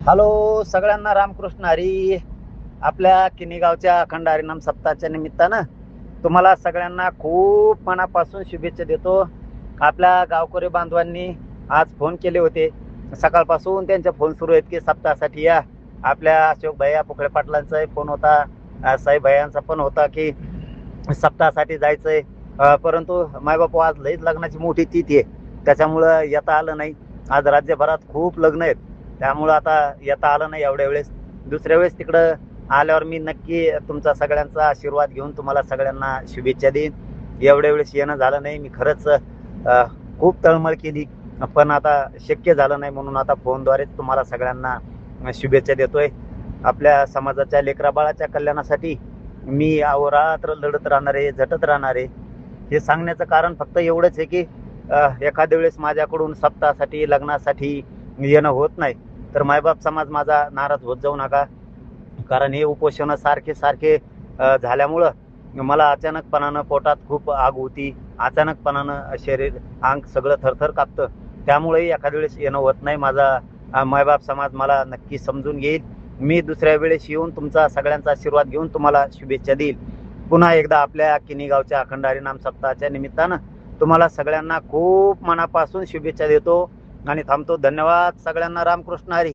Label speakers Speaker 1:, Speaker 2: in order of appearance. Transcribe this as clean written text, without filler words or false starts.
Speaker 1: Hello सगळ्यांना रामकृष्ण हरी. आपल्या किनी गावच्या अखंड हरिनाम सप्ताहाच्या निमित्तानं तुम्हाला सगळ्यांना खूप मनापासून शुभेच्छा देतो. आपल्या गावकरी बांधवांनी आज फोन केले होते, सकाळपासून त्यांचे फोन सुरू आहेत की सप्ताहासाठी या. आपल्या अशोक भैया पुखळे पाटलांचाही फोन होता, साई भैयांचा पण होता की सप्ताहासाठी जायचंय. परंतु मायबापू आज लईच लग्नाची मोठी तिथी आहे, त्याच्यामुळं येता आलं नाही. आज राज्यभरात खूप लग्न आहेत, त्यामुळं आता येता आलं नाही एवढ्या वेळेस. दुसऱ्या वेळेस तिकडं आल्यावर मी नक्की तुमचा सगळ्यांचा आशीर्वाद घेऊन तुम्हाला सगळ्यांना शुभेच्छा देईन. एवढ्या वेळेस येणं झालं नाही, मी खरंच खूप तळमळ केली, पण आता शक्य झालं नाही, म्हणून आता फोनद्वारेच तुम्हाला सगळ्यांना शुभेच्छा देतोय. आपल्या समाजाच्या लेकरा बाळाच्या कल्याणासाठी मी अहोरात्र लढत राहणार आहे, झटत राहणार आहे. हे सांगण्याचं कारण फक्त एवढंच आहे की एखाद्या वेळेस माझ्याकडून सप्ताहासाठी लग्नासाठी येणं होत नाही तर मायबाप समाज माझा नाराज होत जाऊ नका. कारण हे उपोषण सारखे सारखे झाल्यामुळं मला अचानकपणानं पोटात खूप आग होती, अचानकपणानं शरीर अंग सगळं थरथर कापतं. त्यामुळेही एखाद्या वेळेस येणं होत नाही. माझा मायबाप समाज मला नक्की समजून घेईल. मी दुसऱ्या वेळेस येऊन तुमचा सगळ्यांचा आशीर्वाद घेऊन तुम्हाला शुभेच्छा देईल. पुन्हा एकदा आपल्या किनी गावच्या अखंड हरिनाम सप्ताहाच्या निमित्तानं तुम्हाला सगळ्यांना खूप मनापासून शुभेच्छा देतो आणि थांबतो. धन्यवाद सगळ्यांना. रामकृष्ण हरी.